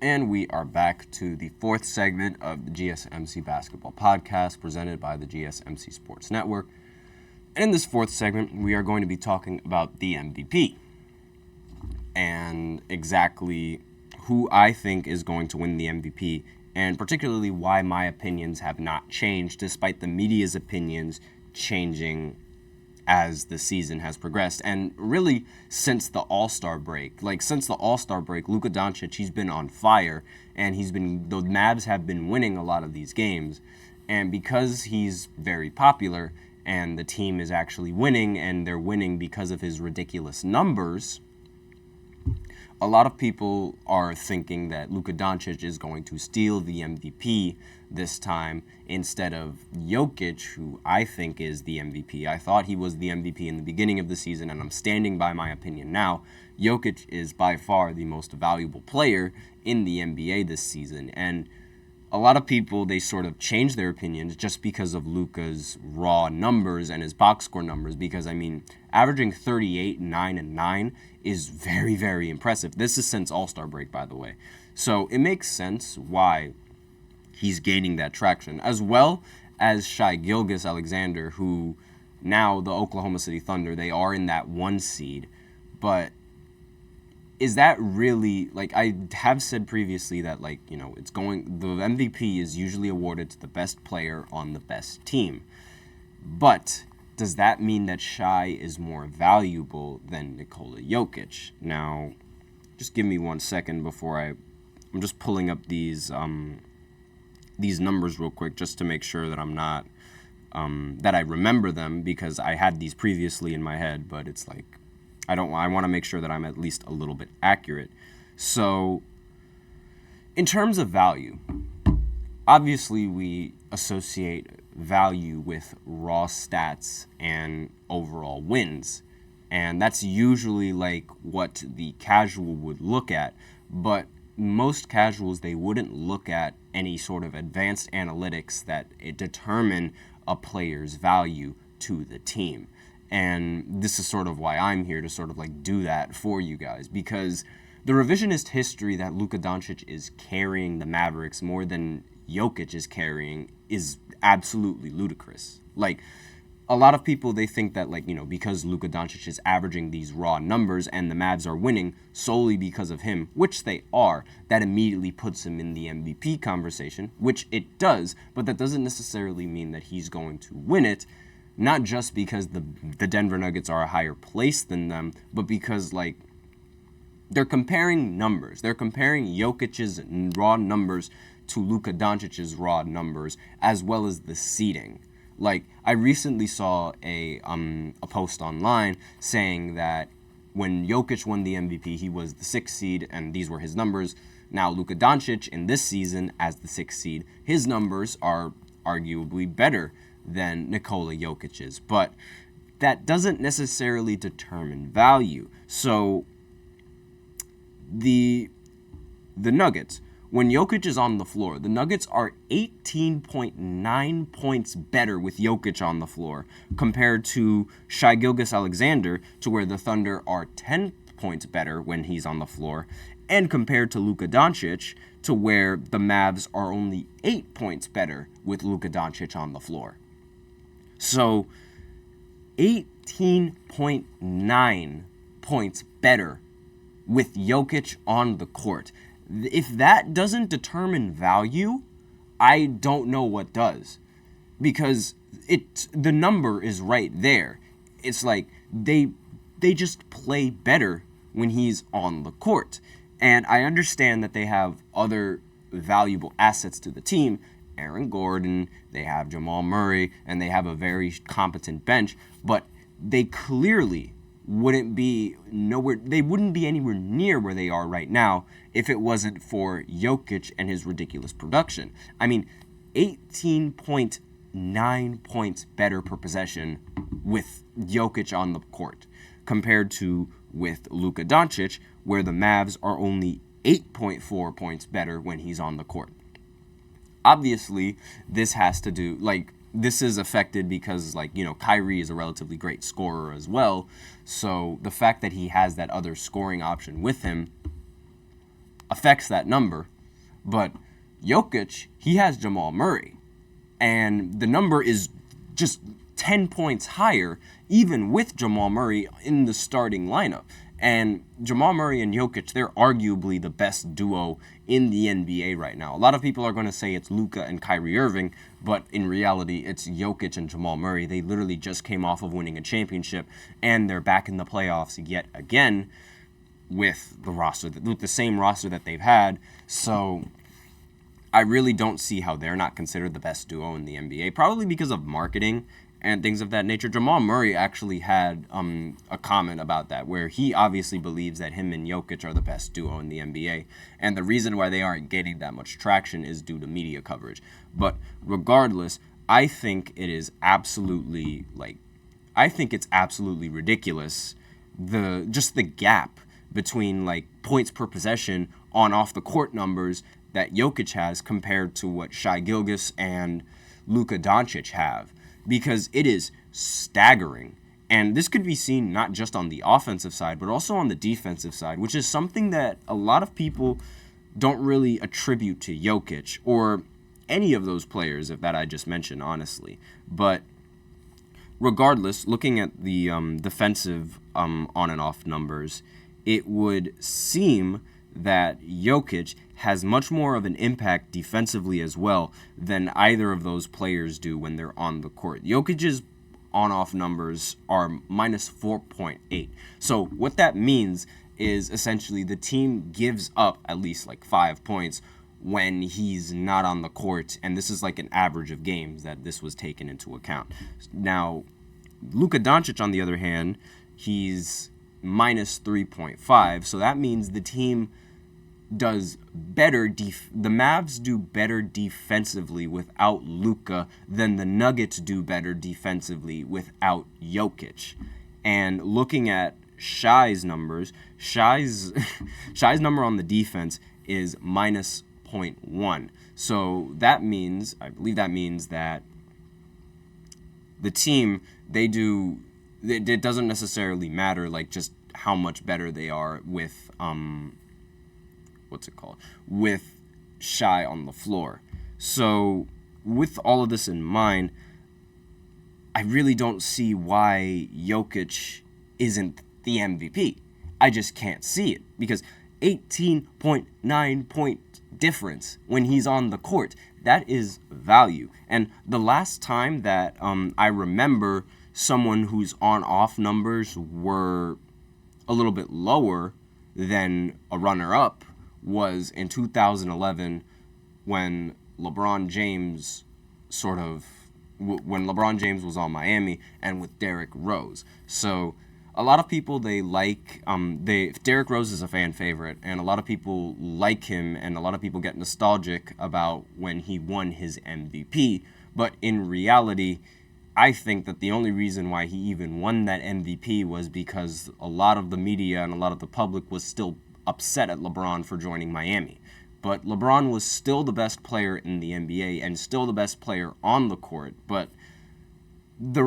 And we are back to the fourth segment of the GSMC Basketball Podcast presented by the GSMC Sports Network. And in this fourth segment, we are going to be talking about the MVP and exactly who I think is going to win the MVP, and particularly why my opinions have not changed despite the media's opinions changing as the season has progressed. And really, since the All-Star break, Luka Doncic, he's been on fire, and the Mavs have been winning a lot of these games. And because he's very popular, and the team is actually winning, and they're winning because of his ridiculous numbers, a lot of people are thinking that Luka Doncic is going to steal the MVP this time instead of Jokic, who I think is the MVP. I thought he was the MVP in the beginning of the season, and I'm standing by my opinion now. Jokic is by far the most valuable player in the NBA this season, and a lot of people, they sort of change their opinions just because of Luka's raw numbers and his box score numbers, because, averaging 38, 9, and 9 is very, very impressive. This is since All-Star break, by the way. So it makes sense why he's gaining that traction, as well as Shai Gilgeous-Alexander, who now the Oklahoma City Thunder, they are in that 1 seed, but is that really, I have said previously that, the MVP is usually awarded to the best player on the best team. But does that mean that Shai is more valuable than Nikola Jokic? Now, just give me 1 second before I'm just pulling up these numbers real quick just to make sure that I'm not, that I remember them, because I had these previously in my head, but it's I want to make sure that I'm at least a little bit accurate. So, in terms of value, obviously we associate value with raw stats and overall wins. And that's usually what the casual would look at. But most casuals, they wouldn't look at any sort of advanced analytics that determine a player's value to the team. And this is sort of why I'm here to sort of do that for you guys, because the revisionist history that Luka Doncic is carrying the Mavericks more than Jokic is carrying is absolutely ludicrous. A lot of people, they think that, because Luka Doncic is averaging these raw numbers and the Mavs are winning solely because of him, which they are, that immediately puts him in the MVP conversation, which it does, but that doesn't necessarily mean that he's going to win it. Not just because the Denver Nuggets are a higher place than them, but because, they're comparing numbers. They're comparing Jokic's raw numbers to Luka Doncic's raw numbers, as well as the seeding. I recently saw a post online saying that when Jokic won the MVP, he was the 6th seed, and these were his numbers. Now, Luka Doncic, in this season, as the 6th seed, his numbers are arguably better than Nikola Jokic's, but that doesn't necessarily determine value. So the Nuggets, when Jokic is on the floor, the Nuggets are 18.9 points better with Jokic on the floor compared to Shai Gilgeous-Alexander, to where the Thunder are 10 points better when he's on the floor, and compared to Luka Doncic, to where the Mavs are only 8 points better with Luka Doncic on the floor. So, 18.9 points better with Jokic on the court. If that doesn't determine value, I don't know what does. Because the number is right there. It's they just play better when he's on the court. And I understand that they have other valuable assets to the team. Aaron Gordon, they have Jamal Murray, and they have a very competent bench, but they clearly wouldn't be anywhere near where they are right now if it wasn't for Jokic and his ridiculous production. 18.9 points better per possession with Jokic on the court compared to with Luka Doncic, where the Mavs are only 8.4 points better when he's on the court. Obviously, this has to do, this is affected because, Kyrie is a relatively great scorer as well. So the fact that he has that other scoring option with him affects that number. But Jokic, he has Jamal Murray, and the number is just 10 points higher, even with Jamal Murray in the starting lineup. And Jamal Murray and Jokic, they're arguably the best duo in the NBA right now. A lot of people are going to say it's Luka and Kyrie Irving, but in reality, it's Jokic and Jamal Murray. They literally just came off of winning a championship, and they're back in the playoffs yet again with the same roster that they've had. So I really don't see how they're not considered the best duo in the NBA, probably because of marketing and things of that nature. Jamal Murray actually had a comment about that, where he obviously believes that him and Jokic are the best duo in the NBA, and the reason why they aren't getting that much traction is due to media coverage. But regardless, I think it's absolutely ridiculous, the gap between points per possession on off the court numbers that Jokic has compared to what Shai Gilgeous and Luka Doncic have, because it is staggering. And this could be seen not just on the offensive side, but also on the defensive side, which is something that a lot of people don't really attribute to Jokic or any of those players that I just mentioned, honestly. But regardless, looking at the defensive on and off numbers, it would seem that Jokic has much more of an impact defensively as well than either of those players do when they're on the court. Jokic's on-off numbers are minus 4.8. So what that means is essentially the team gives up at least 5 points when he's not on the court, and this is an average of games that this was taken into account. Now, Luka Doncic, on the other hand, he's minus 3.5, so that means the team does better. The Mavs do better defensively without Luka than the Nuggets do better defensively without Jokic. And looking at Shai's numbers, Shai's number on the defense is minus 0.1. So I believe that means that the team, it doesn't necessarily matter just how much better they are with with Shai on the floor. So with all of this in mind, I really don't see why Jokic isn't the MVP. I just can't see it, because 18.9 point difference when he's on the court, that is value. And the last time that I remember someone whose on-off numbers were a little bit lower than a runner-up was in 2011 when LeBron James when LeBron James was on Miami and with Derrick Rose. So a lot of people, Derrick Rose is a fan favorite, and a lot of people like him, and a lot of people get nostalgic about when he won his MVP. But in reality, I think that the only reason why he even won that MVP was because a lot of the media and a lot of the public was still upset at LeBron for joining Miami. But LeBron was still the best player in the NBA and still the best player on the court. But the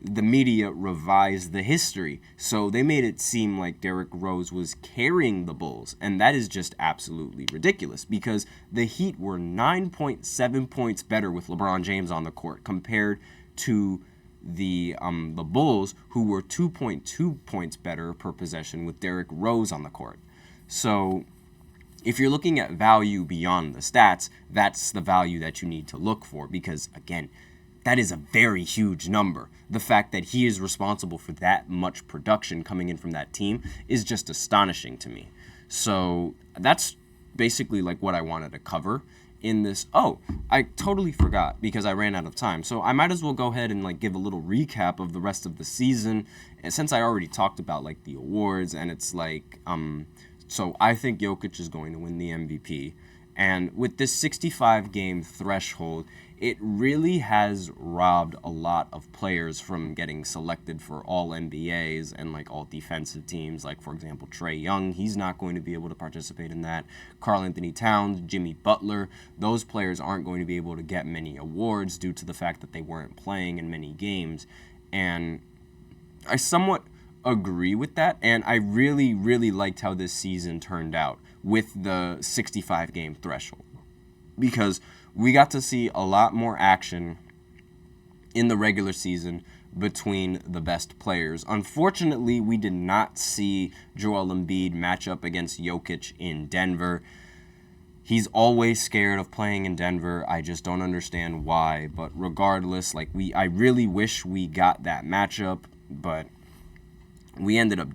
the media revised the history. So they made it seem like Derrick Rose was carrying the Bulls. And that is just absolutely ridiculous, because the Heat were 9.7 points better with LeBron James on the court compared to the Bulls, who were 2.2 points better per possession with Derrick Rose on the court. So if you're looking at value beyond the stats, that's the value that you need to look for, because, again, that is a very huge number. The fact that he is responsible for that much production coming in from that team is just astonishing to me. So that's basically what I wanted to cover in this. Oh, I totally forgot because I ran out of time. So I might as well go ahead and give a little recap of the rest of the season. And since I already talked about the awards, and it's so I think Jokic is going to win the MVP. And with this 65 game threshold, it really has robbed a lot of players from getting selected for all NBAs and all defensive teams. For example, Trae Young, he's not going to be able to participate in that. Karl Anthony Towns, Jimmy Butler, those players aren't going to be able to get many awards due to the fact that they weren't playing in many games. And I somewhat agree with that, and I really, really liked how this season turned out with the 65-game threshold, because we got to see a lot more action in the regular season between the best players. Unfortunately, we did not see Joel Embiid match up against Jokic in Denver. He's always scared of playing in Denver. I just don't understand why. But regardless, I really wish we got that matchup, but we ended up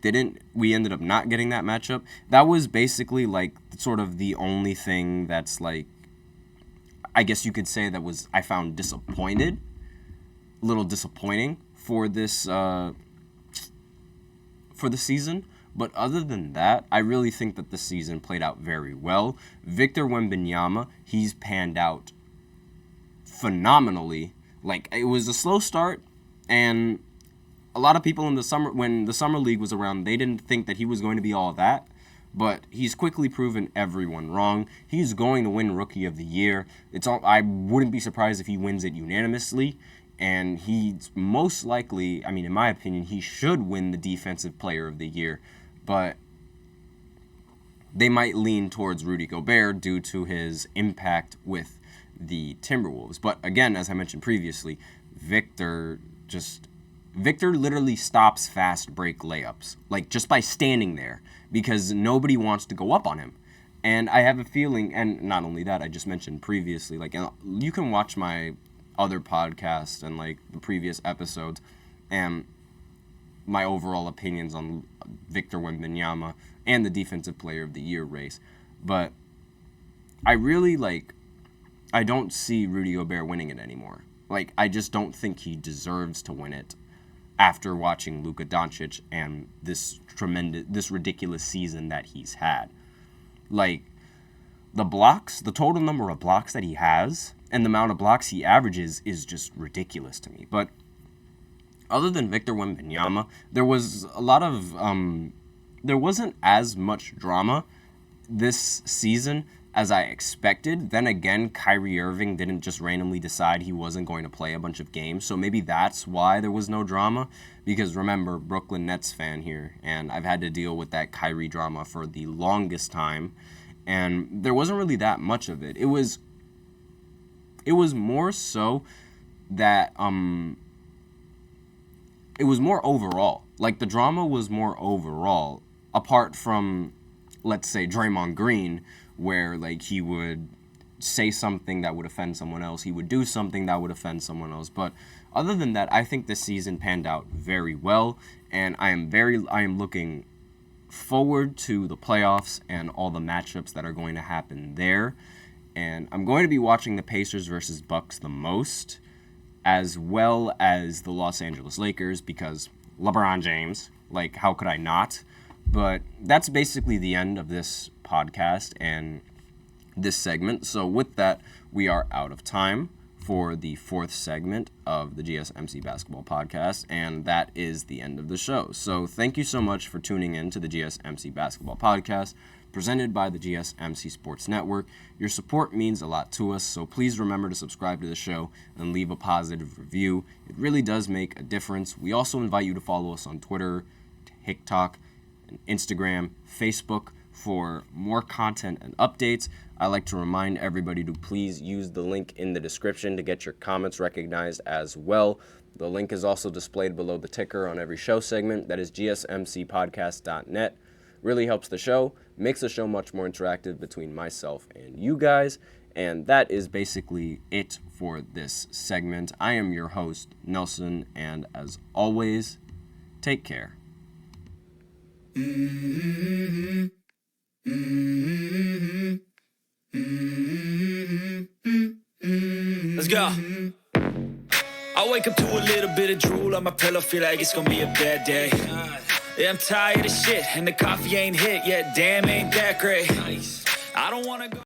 not getting that matchup. That was basically sort of the only thing that's I guess you could say that was I found disappointing for this for the season. But other than that, I really think that the season played out very well. Victor Wembanyama, he's panned out phenomenally. It was a slow start, and a lot of people in the summer, when the summer league was around, they didn't think that he was going to be all that. But he's quickly proven everyone wrong. He's going to win Rookie of the Year. I wouldn't be surprised if he wins it unanimously. And he's most likely, in my opinion, he should win the Defensive Player of the Year. But they might lean towards Rudy Gobert due to his impact with the Timberwolves. But again, as I mentioned previously, Victor literally stops fast break layups, just by standing there, because nobody wants to go up on him. And I have a feeling, and not only that, I just mentioned previously, you can watch my other podcasts and the previous episodes and my overall opinions on Victor Wembanyama and the Defensive Player of the Year race. But I really I don't see Rudy Gobert winning it anymore. I just don't think he deserves to win it after watching Luka Doncic and this ridiculous season that he's had. The total number of blocks that he has and the amount of blocks he averages is just ridiculous to me. But other than Victor Wembanyama, there was a lot of there wasn't as much drama this season as I expected. Then again, Kyrie Irving didn't just randomly decide he wasn't going to play a bunch of games, so maybe that's why there was no drama. Because remember, Brooklyn Nets fan here, and I've had to deal with that Kyrie drama for the longest time, and there wasn't really that much of it. It was more so that it was more overall. The drama was more overall, apart from, let's say, Draymond Green, where he would say something that would offend someone else, he would do something that would offend someone else. But other than that, I think this season panned out very well, and I am looking forward to the playoffs and all the matchups that are going to happen there. And I'm going to be watching the Pacers versus Bucks the most, as well as the Los Angeles Lakers, because LeBron James, how could I not? But that's basically the end of this podcast and this segment. So with that, we are out of time for the fourth segment of the GSMC Basketball Podcast, and that is the end of the show. So thank you so much for tuning in to the GSMC Basketball Podcast, presented by the GSMC Sports Network. Your support means a lot to us, so please remember to subscribe to the show and leave a positive review. It really does make a difference. We also invite you to follow us on Twitter, TikTok, and Instagram, Facebook for more content and updates. I like to remind everybody to please use the link in the description to get your comments recognized as well. The link is also displayed below the ticker on every show segment. That is GSMCPodcast.net. Really helps the show, makes the show much more interactive between myself and you guys. And that is basically it for this segment. I am your host, Nelson, and as always, take care. Let's go. I wake up to a little bit of drool on my pillow, feel like it's gonna be a bad day. Yeah, I'm tired of shit, and the coffee ain't hit yet, damn, ain't that great. I don't wanna go.